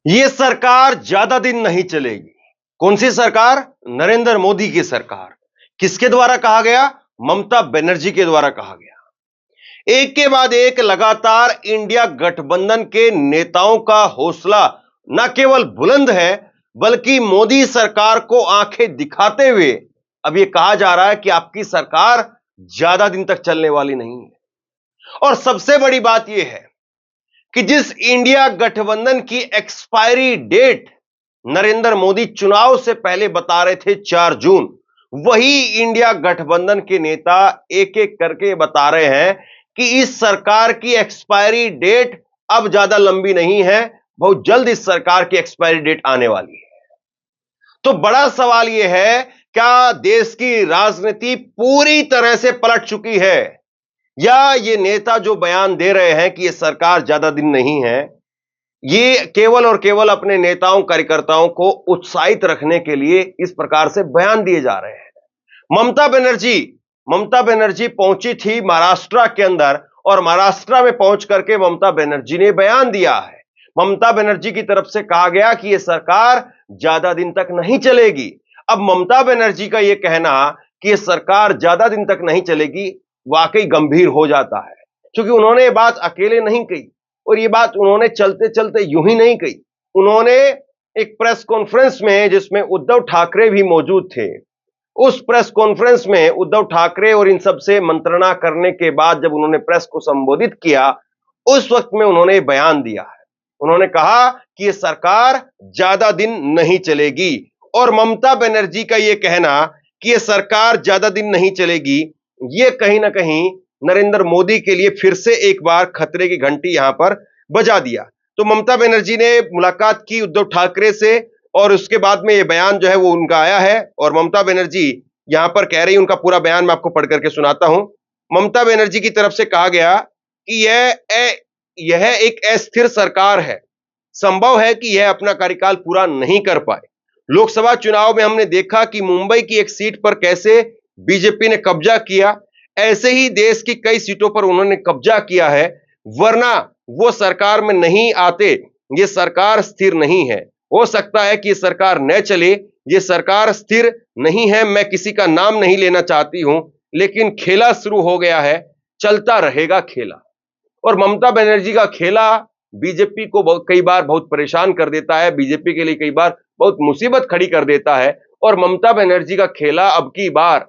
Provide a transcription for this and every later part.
ये सरकार ज्यादा दिन नहीं चलेगी। कौन सी सरकार? नरेंद्र मोदी की सरकार। किसके द्वारा कहा गया? ममता बनर्जी के द्वारा कहा गया। एक के बाद एक लगातार इंडिया गठबंधन के नेताओं का हौसला न केवल बुलंद है, बल्कि मोदी सरकार को आंखें दिखाते हुए अब यह कहा जा रहा है कि आपकी सरकार ज्यादा दिन तक चलने वाली नहीं है। और सबसे बड़ी बात यह है कि जिस इंडिया गठबंधन की एक्सपायरी डेट नरेंद्र मोदी चुनाव से पहले बता रहे थे 4 जून, वही इंडिया गठबंधन के नेता एक एक करके बता रहे हैं कि इस सरकार की एक्सपायरी डेट अब ज्यादा लंबी नहीं है, बहुत जल्द इस सरकार की एक्सपायरी डेट आने वाली है। तो बड़ा सवाल यह है, क्या देश की राजनीति पूरी तरह से पलट चुकी है, या ये नेता जो बयान दे रहे हैं कि ये सरकार ज्यादा दिन नहीं है, ये केवल और केवल अपने नेताओं कार्यकर्ताओं को उत्साहित रखने के लिए इस प्रकार से बयान दिए जा रहे हैं। ममता बनर्जी पहुंची थी महाराष्ट्र के अंदर, और महाराष्ट्र में पहुंच करके ममता बनर्जी ने बयान दिया है। ममता बनर्जी की तरफ से कहा गया कि यह सरकार ज्यादा दिन तक नहीं चलेगी। अब ममता बनर्जी का यह कहना कि यह सरकार ज्यादा दिन तक नहीं चलेगी वाकई गंभीर हो जाता है, क्योंकि उन्होंने ये बात अकेले नहीं कही, और ये बात उन्होंने चलते चलते यूं ही नहीं कही। उन्होंने एक प्रेस कॉन्फ्रेंस में, जिसमें उद्धव ठाकरे भी मौजूद थे, उस प्रेस कॉन्फ्रेंस में उद्धव ठाकरे और इन सब से मंत्रणा करने के बाद जब उन्होंने प्रेस को संबोधित किया, उस वक्त में उन्होंने बयान दिया है। उन्होंने कहा कि यह सरकार ज्यादा दिन नहीं चलेगी, और ममता बनर्जी का यह कहना कि यह सरकार ज्यादा दिन नहीं चलेगी, यह कहीं ना कहीं नरेंद्र मोदी के लिए फिर से एक बार खतरे की घंटी यहां पर बजा दिया। तो ममता बनर्जी ने मुलाकात की उद्धव ठाकरे से, और उसके बाद में यह बयान जो है वो उनका आया है। और ममता बनर्जी यहां पर कह रही, उनका पूरा बयान मैं आपको पढ़ करके सुनाता हूं। ममता बनर्जी की तरफ से कहा गया कि यह एक अस्थिर सरकार है, संभव है कि यह अपना कार्यकाल पूरा नहीं कर पाए। लोकसभा चुनाव में हमने देखा कि मुंबई की एक सीट पर कैसे बीजेपी ने कब्जा किया, ऐसे ही देश की कई सीटों पर उन्होंने कब्जा किया है, वरना वो सरकार में नहीं आते। ये सरकार स्थिर नहीं है, हो सकता है कि ये सरकार न चले, ये सरकार स्थिर नहीं है। मैं किसी का नाम नहीं लेना चाहती हूं, लेकिन खेला शुरू हो गया है, चलता रहेगा खेला। और ममता बनर्जी का खेला बीजेपी को कई बार बहुत परेशान कर देता है, बीजेपी के लिए कई बार बहुत मुसीबत खड़ी कर देता है। और ममता बनर्जी का खेला अब की बार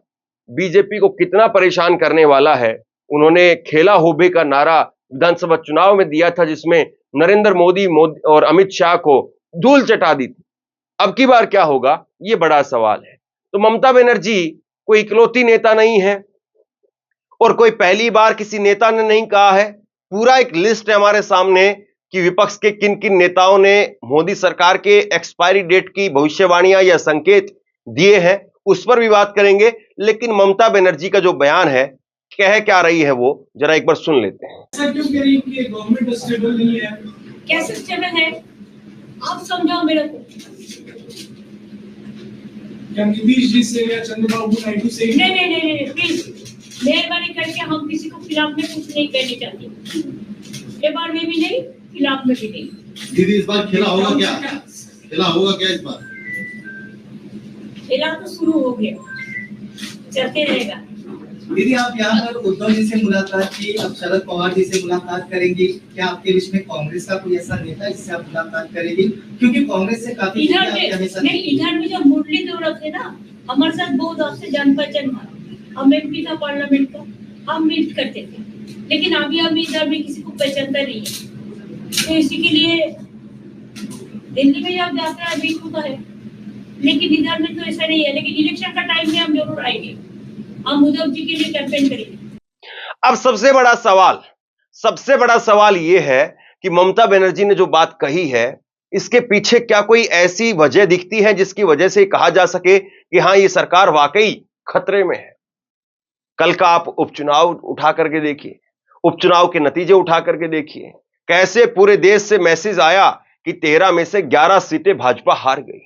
बीजेपी को कितना परेशान करने वाला है। उन्होंने खेला होबे का नारा विधानसभा चुनाव में दिया था, जिसमें नरेंद्र मोदी और अमित शाह को धूल चटा दी थी। अब की बार क्या होगा, यह बड़ा सवाल है। तो ममता बनर्जी कोई इकलौती नेता नहीं है, और कोई पहली बार किसी नेता ने नहीं कहा है। पूरा एक लिस्ट है हमारे सामने कि विपक्ष के किन किन नेताओं ने मोदी सरकार के एक्सपायरी डेट की भविष्यवाणियां या संकेत दिए हैं, उस पर भी बात करेंगे। लेकिन ममता बनर्जी का जो बयान है, कह क्या रही है, वो जरा एक बार सुन लेते हैं। ऐसा क्यों कह रही कि गवर्नमेंट स्टेबल नहीं है? कैसे स्टेबल है, आप समझाओ मेरे को। क्या नीतीश जी से या चंद्रबाबू नायडू से? नहीं प्लीज, मेहरबानी करके हम किसी को खिलाफ में कुछ नहीं कहने चाहते, ये बार में भी नहीं, खिलाफ में भी नहीं। दीदी इस बार खेला होगा क्या? खेला होगा क्या इस बार? खेला तो शुरू हो गया, चलते रहेगा। दीदी आप यहाँ पर उद्धव जी से मुलाकात की, अब शरद पवार जी से मुलाकात करेंगी, क्या आपके लिस्ट में कांग्रेस का कोई ऐसा नेता जिससे आप मुलाकात करेंगी? क्योंकि कांग्रेस से काफी इधर में जो मुरली देवरा थे ना, हमारे साथ बहुत आपसे जान पहचान था, हम एमपी था पार्लियामेंट का, हम मीट करते थे, लेकिन अभी हम इधर में किसी को पहचानता नहीं है। तो इसी के लिए दिल्ली में जब जाते हैं मीट होता है, लेकिन इधर में तो ऐसा नहीं है। लेकिन इलेक्शन का टाइम में हम जरूर आएंगे, हम उद्धव जी के लिए कैंपेन करेंगे। अब सबसे बड़ा सवाल यह है कि ममता बनर्जी ने जो बात कही है, इसके पीछे क्या कोई ऐसी वजह दिखती है जिसकी वजह से कहा जा सके कि हां ये सरकार वाकई खतरे में है। कल का आप उपचुनाव उठा करके देखिए, उपचुनाव के नतीजे उठा करके देखिए, कैसे पूरे देश से मैसेज आया कि 13 में से 11 सीटें भाजपा हार गई।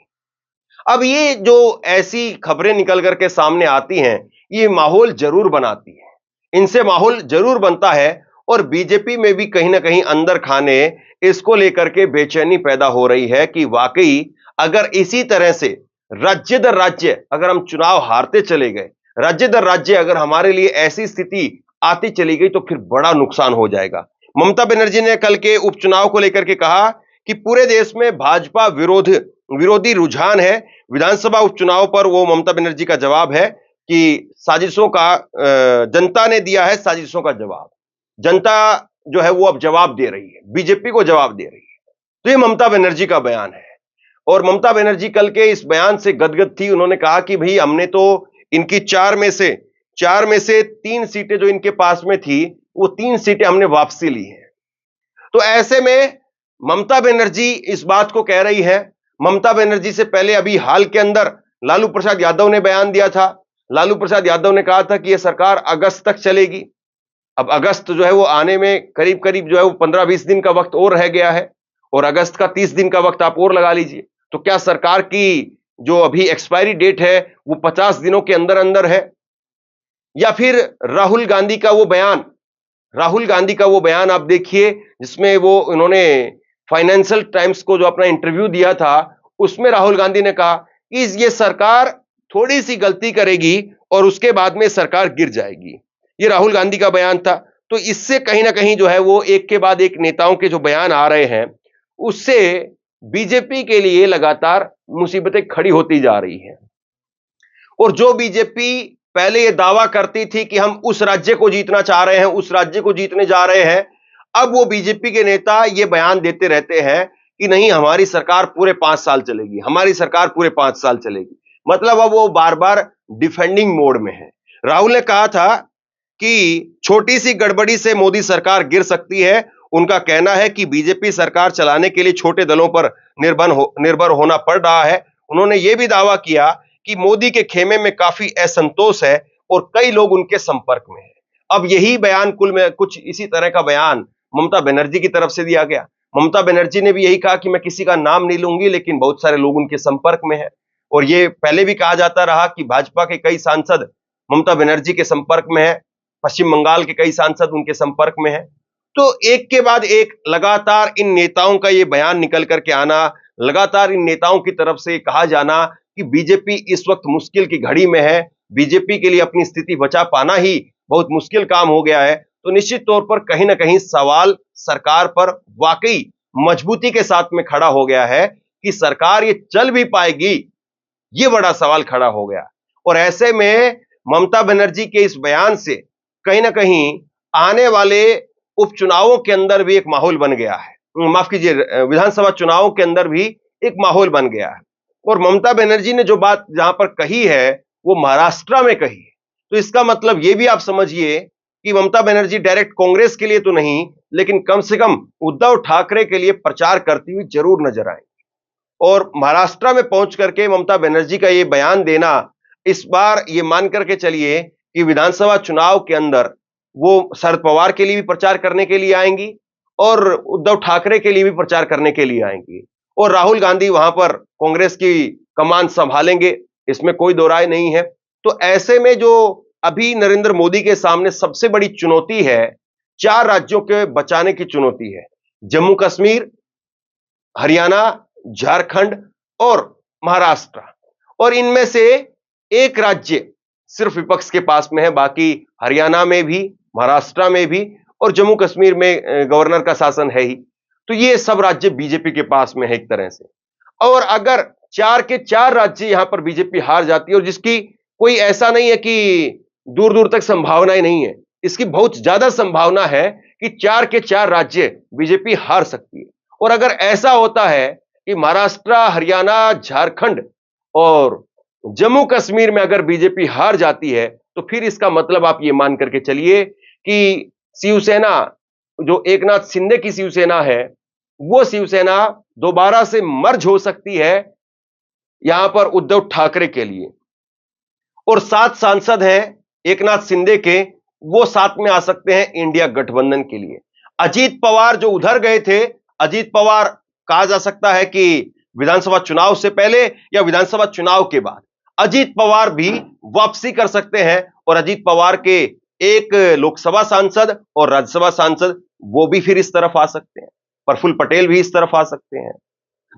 अब ये जो ऐसी खबरें निकल करके सामने आती हैं, ये माहौल जरूर बनाती है, इनसे माहौल जरूर बनता है, और बीजेपी में भी कहीं ना कहीं अंदर खाने इसको लेकर के बेचैनी पैदा हो रही है कि वाकई अगर इसी तरह से राज्य दर राज्य अगर हम चुनाव हारते चले गए, राज्य दर राज्य अगर हमारे लिए ऐसी स्थिति आती चली गई तो फिर बड़ा नुकसान हो जाएगा। ममता बनर्जी ने कल के उपचुनाव को लेकर के कहा कि पूरे देश में भाजपा विरोधी रुझान है। विधानसभा उपचुनाव पर वो ममता बनर्जी का जवाब है कि साजिशों का जनता ने दिया है साजिशों का जवाब। जनता जो है वो अब जवाब दे रही है, बीजेपी को जवाब दे रही है। तो ये ममता बनर्जी का बयान है और ममता बनर्जी कल के इस बयान से गदगद थी। उन्होंने कहा कि भाई हमने तो इनकी चार में से 3 सीटें जो इनके पास में थी वो 3 सीटें हमने वापसी ली हैं। तो ऐसे में ममता बनर्जी इस बात को कह रही है। ममता बनर्जी से पहले अभी हाल के अंदर लालू प्रसाद यादव ने बयान दिया था। लालू प्रसाद यादव ने कहा था कि यह सरकार अगस्त तक चलेगी। अब अगस्त जो है वो आने में करीब करीब जो है वो 15-20 दिन का वक्त और रह गया है और अगस्त का 30 दिन का वक्त आप और लगा लीजिए। तो क्या सरकार की जो अभी एक्सपायरी डेट है वो 50 दिनों के अंदर अंदर है? या फिर राहुल गांधी का वो बयान आप देखिए जिसमें वो उन्होंने फाइनेंशियल टाइम्स को जो अपना इंटरव्यू दिया था उसमें राहुल गांधी ने कहा कि ये सरकार थोड़ी सी गलती करेगी और उसके बाद में सरकार गिर जाएगी। ये राहुल गांधी का बयान था। तो इससे कहीं ना कहीं जो है वो एक के बाद एक नेताओं के जो बयान आ रहे हैं उससे बीजेपी के लिए लगातार मुसीबतें खड़ी होती जा रही हैं। और जो बीजेपी पहले ये दावा करती थी कि हम उस राज्य को जीतना चाह रहे हैं, उस राज्य को जीतने जा रहे हैं, अब वो बीजेपी के नेता ये बयान देते रहते हैं कि नहीं हमारी सरकार पूरे 5 साल चलेगी, हमारी सरकार पूरे 5 साल चलेगी। मतलब अब वो बार बार डिफेंडिंग मोड में है। राहुल ने कहा था कि छोटी सी गड़बड़ी से मोदी सरकार गिर सकती है। उनका कहना है कि बीजेपी सरकार चलाने के लिए छोटे दलों पर निर्भर होना पड़ रहा है। उन्होंने यह भी दावा किया कि मोदी के खेमे में काफी असंतोष है और कई लोग उनके संपर्क में हैं। अब यही बयान कुल में कुछ इसी तरह का बयान ममता बनर्जी की तरफ से दिया गया। ममता बनर्जी ने भी यही कहा कि मैं किसी का नाम नहीं लूंगी लेकिन बहुत सारे लोग उनके संपर्क में हैं। और ये पहले भी कहा जाता रहा कि भाजपा के कई सांसद ममता बनर्जी के संपर्क में है, पश्चिम बंगाल के कई सांसद उनके संपर्क में है। तो एक के बाद एक लगातार इन नेताओं का ये बयान निकल करके आना, लगातार इन नेताओं की तरफ से कहा जाना कि बीजेपी इस वक्त मुश्किल की घड़ी में है, बीजेपी के लिए अपनी स्थिति बचा पाना ही बहुत मुश्किल काम हो गया है। तो निश्चित तौर पर कहीं ना कहीं सवाल सरकार पर वाकई मजबूती के साथ में खड़ा हो गया है कि सरकार ये चल भी पाएगी, ये बड़ा सवाल खड़ा हो गया। और ऐसे में ममता बनर्जी के इस बयान से कहीं ना कहीं आने वाले उपचुनावों के अंदर भी एक माहौल बन गया है, माफ कीजिए विधानसभा चुनावों के अंदर भी एक माहौल बन गया है। और ममता बनर्जी ने जो बात जहां पर कही है वो महाराष्ट्र में कही है। तो इसका मतलब यह भी आप समझिए कि ममता बनर्जी डायरेक्ट कांग्रेस के लिए तो नहीं लेकिन कम से कम उद्धव ठाकरे के लिए प्रचार करती हुई जरूर नजर आएंगी। और महाराष्ट्र में पहुंच करके ममता बनर्जी का यह बयान देना, इस बार ये मान करके चलिए कि विधानसभा चुनाव के अंदर वो शरद पवार के लिए भी प्रचार करने के लिए आएंगी और उद्धव ठाकरे के लिए भी प्रचार करने के लिए आएंगी और राहुल गांधी वहां पर कांग्रेस की कमान संभालेंगे, इसमें कोई दो राय नहीं है। तो ऐसे में जो अभी नरेंद्र मोदी के सामने सबसे बड़ी चुनौती है, 4 राज्यों के बचाने की चुनौती है, जम्मू कश्मीर, हरियाणा, झारखंड और महाराष्ट्र। और इनमें से एक राज्य सिर्फ विपक्ष के पास में है, बाकी हरियाणा में भी, महाराष्ट्र में भी और जम्मू कश्मीर में गवर्नर का शासन है ही। तो ये सब राज्य बीजेपी के पास में है एक तरह से। और अगर 4 के 4 राज्य यहां पर बीजेपी हार जाती है, और जिसकी कोई ऐसा नहीं है कि दूर दूर तक संभावनाएं नहीं है, इसकी बहुत ज्यादा संभावना है कि 4 के 4 राज्य बीजेपी हार सकती है। और अगर ऐसा होता है कि महाराष्ट्र, हरियाणा, झारखंड और जम्मू कश्मीर में अगर बीजेपी हार जाती है तो फिर इसका मतलब आप ये मान करके चलिए कि शिवसेना, जो एकनाथ शिंदे की शिवसेना है, वो शिवसेना दोबारा से मर्ज हो सकती है यहां पर उद्धव ठाकरे के लिए। और 7 सांसद हैं एकनाथ शिंदे के, वो साथ में आ सकते हैं इंडिया गठबंधन के लिए। अजीत पवार जो उधर गए थे, अजीत पवार कहा जा सकता है कि विधानसभा चुनाव से पहले या विधानसभा चुनाव के बाद अजीत पवार भी वापसी कर सकते हैं और अजीत पवार के एक लोकसभा सांसद और राज्यसभा सांसद वो भी फिर इस तरफ आ सकते हैं, प्रफुल्ल पटेल भी इस तरफ आ सकते हैं।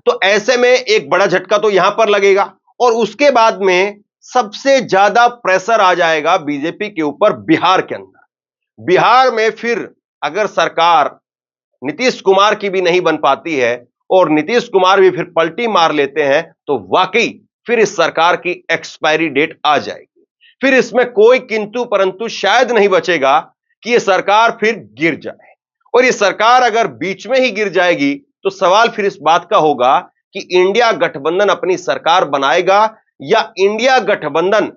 तो ऐसे में एक बड़ा झटका तो यहां पर लगेगा और उसके बाद में सबसे ज्यादा प्रेशर आ जाएगा बीजेपी के ऊपर बिहार के अंदर। बिहार में फिर अगर सरकार नीतीश कुमार की भी नहीं बन पाती है और नीतीश कुमार भी फिर पलटी मार लेते हैं तो वाकई फिर इस सरकार की एक्सपायरी डेट आ जाएगी। फिर इसमें कोई किंतु परंतु शायद नहीं बचेगा कि यह सरकार फिर गिर जाए। और ये सरकार अगर बीच में ही गिर जाएगी तो सवाल फिर इस बात का होगा कि इंडिया गठबंधन अपनी सरकार बनाएगा या इंडिया गठबंधन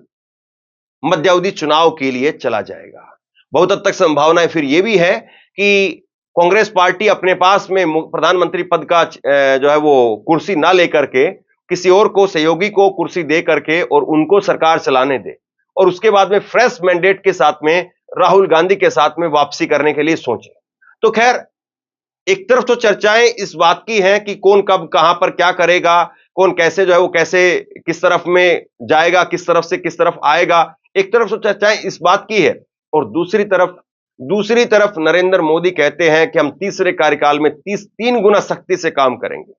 मध्यावधि चुनाव के लिए चला जाएगा। बहुत हद तक संभावनाएं फिर यह भी है कि कांग्रेस पार्टी अपने पास में प्रधानमंत्री पद का जो है वो कुर्सी ना लेकर के किसी और को, सहयोगी को कुर्सी दे करके और उनको सरकार चलाने दे और उसके बाद में फ्रेश मैंडेट के साथ में राहुल गांधी के साथ में वापसी करने के लिए सोचे। तो खैर, एक तरफ तो चर्चाएं इस बात की हैं कि कौन कब कहां पर क्या करेगा, कौन कैसे जो है वो कैसे किस तरफ में जाएगा, किस तरफ से किस तरफ आएगा। एक तरफ तो चर्चाएं इस बात की है और दूसरी तरफ नरेंद्र मोदी कहते हैं कि हम तीसरे कार्यकाल में 3 गुना सख्ती से काम करेंगे।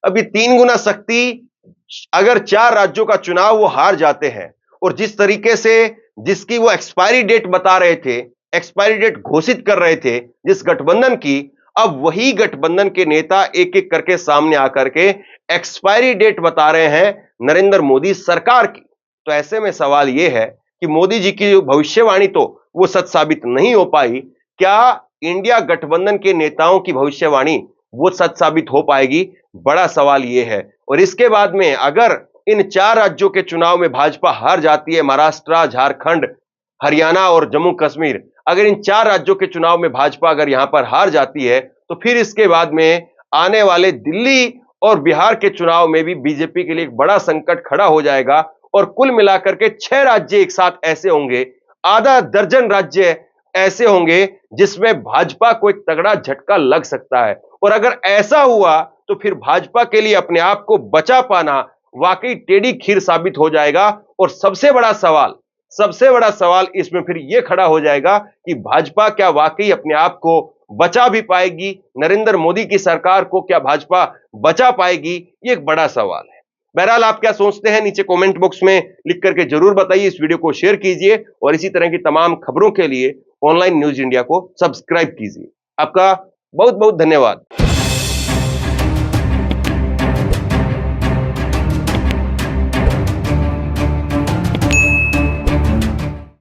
अभी 3 गुना सख्ती, अगर 4 राज्यों का चुनाव वो हार जाते हैं और जिस तरीके से जिसकी वो एक्सपायरी डेट बता रहे थे, एक्सपायरी डेट घोषित कर रहे थे जिस गठबंधन की, अब वही गठबंधन के नेता एक एक करके सामने आकर के एक्सपायरी डेट बता रहे हैं नरेंद्र मोदी सरकार की। तो ऐसे में सवाल यह है कि मोदी जी की भविष्यवाणी तो वो सच साबित नहीं हो पाई, क्या इंडिया गठबंधन के नेताओं की भविष्यवाणी वो सच साबित हो पाएगी? बड़ा सवाल यह है। और इसके बाद में अगर इन 4 राज्यों के चुनाव में भाजपा हार जाती है, महाराष्ट्र, झारखंड, हरियाणा और जम्मू कश्मीर, अगर इन 4 राज्यों के चुनाव में भाजपा अगर यहां पर हार जाती है तो फिर इसके बाद में आने वाले दिल्ली और बिहार के चुनाव में भी बीजेपी के लिए एक बड़ा संकट खड़ा हो जाएगा और कुल मिलाकर के 6 राज्य एक साथ ऐसे होंगे, आधा दर्जन राज्य ऐसे होंगे जिसमें भाजपा को एक तगड़ा झटका लग सकता है। और अगर ऐसा हुआ तो फिर भाजपा के लिए अपने आप को बचा पाना वाकई टेढ़ी खीर साबित हो जाएगा। और सबसे बड़ा सवाल इसमें फिर यह खड़ा हो जाएगा कि भाजपा क्या वाकई अपने आप को बचा भी पाएगी, नरेंद्र मोदी की सरकार को क्या भाजपा बचा पाएगी? ये एक बड़ा सवाल है। बहरहाल, आप क्या सोचते हैं नीचे कमेंट बॉक्स में लिख करके जरूर बताइए। इस वीडियो को शेयर कीजिए और इसी तरह की तमाम खबरों के लिए ऑनलाइन न्यूज इंडिया को सब्सक्राइब कीजिए। आपका बहुत बहुत धन्यवाद।